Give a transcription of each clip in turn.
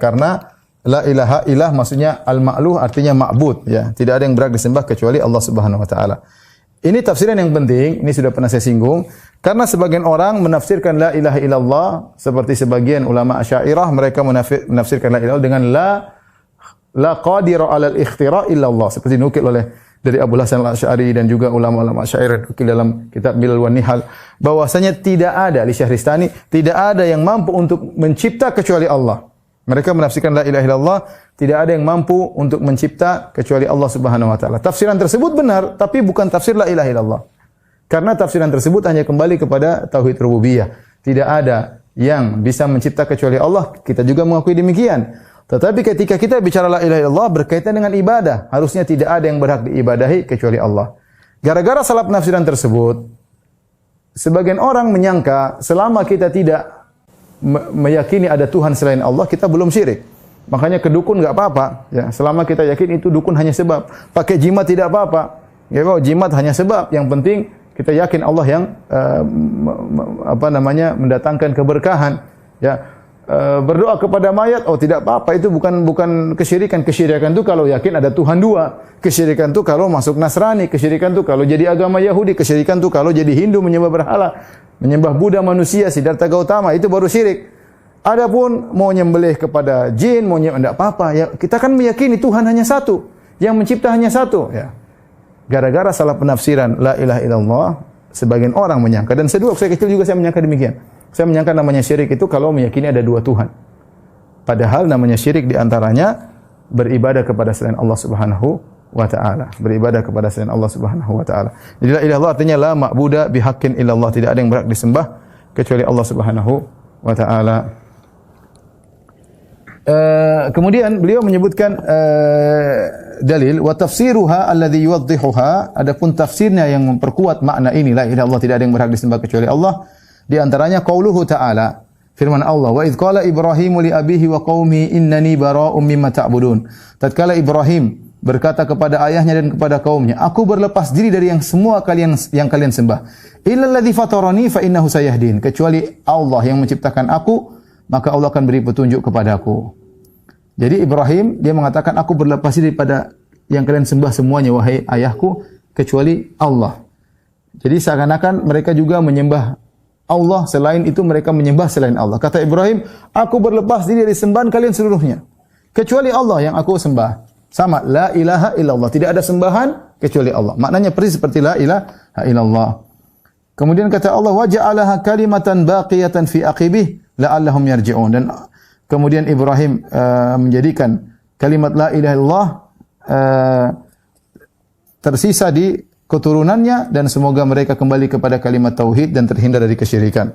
Karena la ilaha illallah maksudnya al-ma'luh artinya ma'bud ya. Tidak ada yang berhak disembah kecuali Allah Subhanahu wa taala. Ini tafsiran yang penting, ini sudah pernah saya singgung. Karena sebagian orang menafsirkan la ilaha illallah seperti sebagian ulama Asy'ariyah, mereka menafsirkan la ilaha dengan la qadira 'alal ikhtira' illallah seperti nukil oleh dari Abu Hasan Al-Asy'ari dan juga ulama-ulama Asy'ariyah nukil dalam kitab Milal wan Nihal bahwasanya tidak ada li Syahristani, tidak ada yang mampu untuk mencipta kecuali Allah. Mereka menafsirkan la ilaha illallah, tidak ada yang mampu untuk mencipta kecuali Allah Subhanahu wa taala. Tafsiran tersebut benar, tapi bukan tafsir la ilaha illallah. Karena tafsiran tersebut hanya kembali kepada tauhid rububiyah. Tidak ada yang bisa mencipta kecuali Allah, kita juga mengakui demikian. Tetapi ketika kita bicara la ilaha illallah berkaitan dengan ibadah, harusnya tidak ada yang berhak diibadahi kecuali Allah. Gara-gara salah penafsiran tersebut, sebagian orang menyangka selama kita tidak meyakini ada Tuhan selain Allah, kita belum syirik. Makanya ke dukun enggak apa-apa, ya. Selama kita yakin itu dukun hanya sebab. Pakai jimat tidak apa-apa. Ya, jimat hanya sebab. Yang penting kita yakin Allah yang mendatangkan keberkahan, ya. Berdoa kepada mayat, oh tidak apa-apa, itu bukan kesyirikan. Kesyirikan itu kalau yakin ada Tuhan dua. Kesyirikan itu kalau masuk Nasrani, kesyirikan itu kalau jadi agama Yahudi, kesyirikan itu kalau jadi Hindu menyembah berhala, menyembah Buddha manusia, Siddhartha Gautama, itu baru syirik. Adapun mau nyembelih kepada jin, mau enggak apa-apa, ya kita kan meyakini Tuhan hanya satu, yang mencipta hanya satu, ya. Gara-gara salah penafsiran la ilaha illallah, sebagian orang menyangka, dan saya kecil juga saya menyangka demikian. Saya menyangka namanya syirik itu kalau meyakini ada dua Tuhan. Padahal namanya syirik diantaranya beribadah kepada selain Allah Subhanahu wa ta'ala. Beribadah kepada selain Allah Subhanahu wa ta'ala. Jadi la ilaha illallah artinya la ma'buda bihaqqin illallah. Tidak ada yang berhak disembah kecuali Allah Subhanahu wa ta'ala. Kemudian beliau menyebutkan dalil wa tafsiruha alladhi yuwaddihuha, adapun tafsirnya yang memperkuat makna ini la ilaha illallah tidak ada yang berhak disembah kecuali Allah. Di antaranya qauluhu ta'ala, firman Allah, wa idz qala Ibrahimu li abihi wa qaumi innani bara'um mimma ta'budun. Tatkala Ibrahim berkata kepada ayahnya dan kepada kaumnya, aku berlepas diri dari yang semua kalian sembah. Illa alladzi fatarani fa innahu sayahdin. Kecuali Allah yang menciptakan aku, maka Allah akan beri petunjuk kepadaku. Jadi Ibrahim dia mengatakan aku berlepas diri pada yang kalian sembah semuanya wahai ayahku kecuali Allah. Jadi seakan-akan mereka juga menyembah Allah, selain itu mereka menyembah selain Allah. Kata Ibrahim, aku berlepas diri dari sembahan kalian seluruhnya, kecuali Allah yang aku sembah. Sama, la ilaha illallah. Tidak ada sembahan kecuali Allah. Maknanya persis seperti la ilaha illallah. Kemudian kata Allah, wa ja'alaha kalimatan baqiyatan fi aqibih la'allahum yarji'un. Dan kemudian Ibrahim menjadikan kalimat la ilaha illallah tersisa di keturunannya dan semoga mereka kembali kepada kalimat tauhid dan terhindar dari kesyirikan.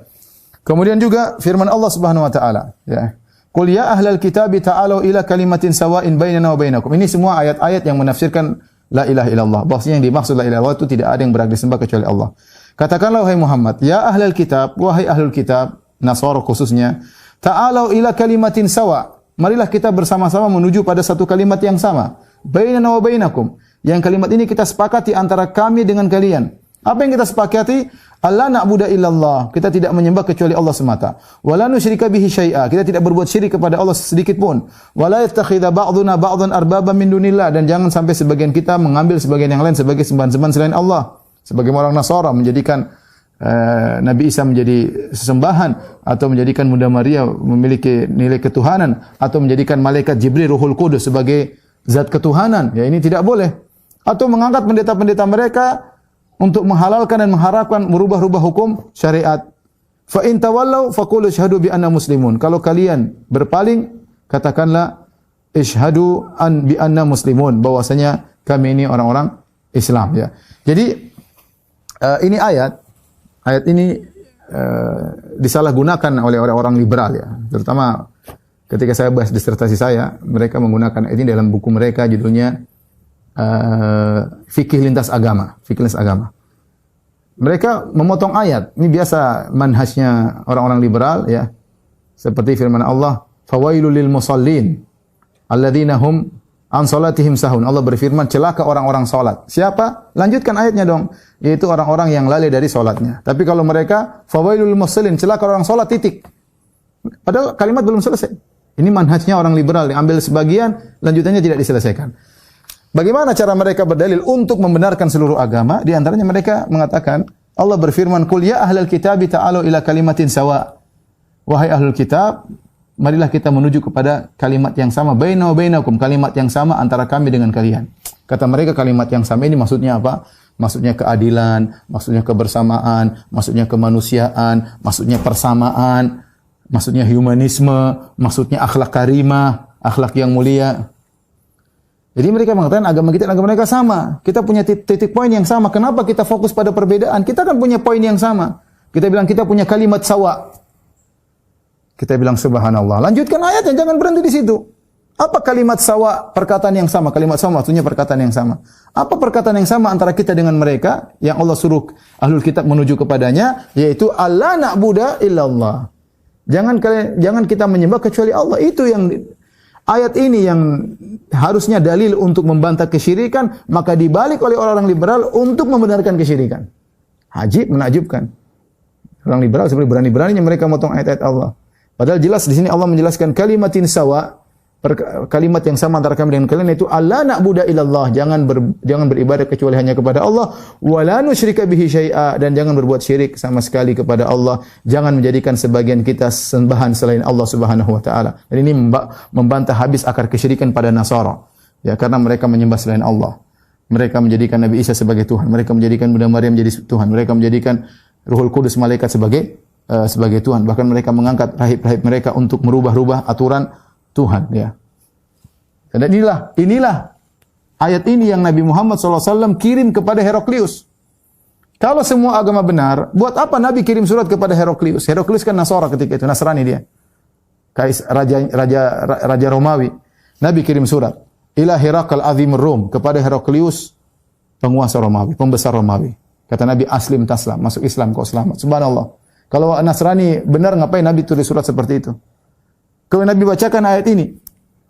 Kemudian juga firman Allah Subhanahu wa taala, ya. Qul ya ahlal kitab ta'alu ila kalimatin sawa'in bainana wa bainakum. Ini semua ayat-ayat yang menafsirkan la ilaha illallah. Bahwasanya yang dimaksud la ilaha illallah itu tidak ada yang berhak disembah kecuali Allah. Katakanlah wahai Muhammad, ya ahlal kitab, wahai ahlul kitab, Nasara khususnya, ta'alu ila kalimatin sawa. Marilah kita bersama-sama menuju pada satu kalimat yang sama. Bainana wa bainakum. Yang kalimat ini kita sepakati antara kami dengan kalian. Apa yang kita sepakati? Allah na'budu illallah. Kita tidak menyembah kecuali Allah semata. Wala nusyrika bihi syai'a. Kita tidak berbuat syirik kepada Allah sedikit pun. Wala yattakhidha ba'duna ba'dhan arbaban min dunillah. Dan jangan sampai sebagian kita mengambil sebagian yang lain sebagai sembahan-sembahan selain Allah. Sebagai orang Nasara menjadikan Nabi Isa menjadi sesembahan, atau menjadikan Bunda Maria memiliki nilai ketuhanan, atau menjadikan malaikat Jibril Ruhul Qudus sebagai zat ketuhanan. Ya, ini tidak boleh. Atau mengangkat pendeta-pendeta mereka untuk menghalalkan dan mengharapkan merubah-rubah hukum syariat. Fa in tawallau faqulu asyhadu bi anna muslimun. Kalau kalian berpaling, katakanlah asyhadu an bi anna muslimun, bahwasanya kami ini orang-orang Islam, ya. Jadi ini ayat ini disalahgunakan oleh orang-orang liberal, ya. Terutama ketika saya bahas disertasi saya, mereka menggunakan ini dalam buku mereka, judulnya fikih lintas agama. Mereka memotong ayat. Ini biasa manhajnya orang-orang liberal, ya. Seperti firman Allah, fawailul lil musallin alladzina hum an salatihim sahun. Allah berfirman, celaka orang-orang salat. Siapa? Lanjutkan ayatnya dong. Yaitu orang-orang yang lalai dari salatnya. Tapi kalau mereka fawailul lil musallin, celaka orang salat, titik. Padahal kalimat belum selesai. Ini manhajnya orang liberal, diambil sebagian, lanjutannya tidak diselesaikan. Bagaimana cara mereka berdalil untuk membenarkan seluruh agama? Di antaranya mereka mengatakan, Allah berfirman, "Qul ya ahlal kitabi ta'alu ila kalimatin sawa." Wahai ahlul kitab, marilah kita menuju kepada kalimat yang sama, baina wa bainakum, kalimat yang sama antara kami dengan kalian. Kata mereka kalimat yang sama ini maksudnya apa? Maksudnya keadilan, maksudnya kebersamaan, maksudnya kemanusiaan, maksudnya persamaan, maksudnya humanisme, maksudnya akhlak karimah, akhlak yang mulia. Jadi mereka mengatakan agama kita dan agama mereka sama. Kita punya titik poin yang sama. Kenapa kita fokus pada perbedaan? Kita kan punya poin yang sama. Kita bilang kita punya kalimat sawa. Kita bilang subhanallah. Lanjutkan ayatnya, jangan berhenti di situ. Apa kalimat sawa? Perkataan yang sama. Kalimat sawa maksudnya perkataan yang sama. Apa perkataan yang sama antara kita dengan mereka yang Allah suruh ahlul kitab menuju kepadanya, yaitu alla na'budu illallah. Jangan kita menyembah kecuali Allah. Itu yang ayat ini yang harusnya dalil untuk membantah kesyirikan, maka dibalik oleh orang-orang liberal untuk membenarkan kesyirikan. Ajib, menakjubkan. Orang liberal seperti berani-beraninya mereka motong ayat-ayat Allah. Padahal jelas di sini Allah menjelaskan kalimatin sawa, kalimat yang sama antara kami dengan kalian, itu alla na'budu illallah, jangan beribadah kecuali hanya kepada Allah, wala nusyrika bihi syai'a, dan jangan berbuat syirik sama sekali kepada Allah, jangan menjadikan sebagian kita sembahan selain Allah Subhanahu wa taala. Dan ini membantah habis akar kesyirikan pada Nasara. Ya, karena mereka menyembah selain Allah. Mereka menjadikan Nabi Isa sebagai Tuhan, mereka menjadikan Bunda Maryam menjadi Tuhan, mereka menjadikan Ruhul Kudus malaikat sebagai Tuhan. Bahkan mereka mengangkat rahib-rahib mereka untuk merubah-rubah aturan Tuhan, ya. Dan inilah ayat ini yang Nabi Muhammad SAW kirim kepada Heraklius. Kalau semua agama benar, buat apa Nabi kirim surat kepada Heraklius? Heraklius kan Nasara ketika itu, Nasrani dia. Raja Romawi. Nabi kirim surat ila Herakal Azimur Rum, kepada Heraklius, penguasa Romawi, pembesar Romawi. Kata Nabi, aslim taslam, masuk Islam kau selamat. Subhanallah. Kalau Nasrani benar, ngapain Nabi tulis surat seperti itu? Kalau Nabi bacakan ayat ini,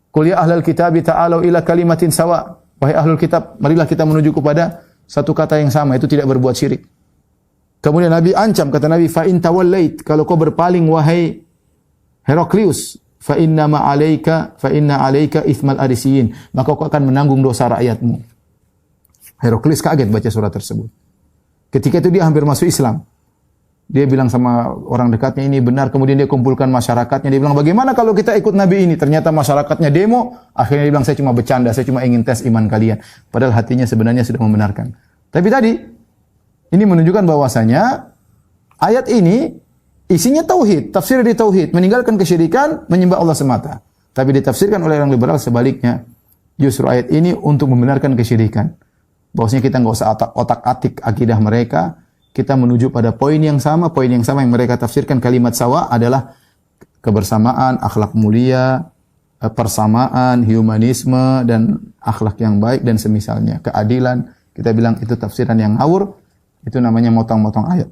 "Qul ya ahlal kitabi ta'alu ila kalimatin sawa." Wahai ahlul kitab, marilah kita menuju kepada satu kata yang sama, itu tidak berbuat syirik. Kemudian Nabi ancam, kata Nabi, "Fa in tawallait," kalau kau berpaling wahai Heraklius, "fa inna alaika itsmal arisiyin," maka kau akan menanggung dosa rakyatmu. Heraklius kaget baca surat tersebut. Ketika itu dia hampir masuk Islam. Dia bilang sama orang dekatnya, ini benar. Kemudian dia kumpulkan masyarakatnya. Dia bilang, bagaimana kalau kita ikut Nabi ini? Ternyata masyarakatnya demo. Akhirnya dia bilang, saya cuma bercanda. Saya cuma ingin tes iman kalian. Padahal hatinya sebenarnya sudah membenarkan. Tapi tadi, ini menunjukkan bahwasanya ayat ini isinya tauhid. Tafsir di tauhid. Meninggalkan kesyirikan, menyembah Allah semata. Tapi ditafsirkan oleh orang liberal sebaliknya. Justru ayat ini untuk membenarkan kesyirikan. Bahwasanya kita nggak usah otak-atik akidah mereka. Kita menuju pada poin yang sama yang mereka tafsirkan kalimat sawa adalah kebersamaan, akhlak mulia, persamaan, humanisme, dan akhlak yang baik dan semisalnya, keadilan. Kita bilang itu tafsiran yang ngawur, itu namanya motong-motong ayat.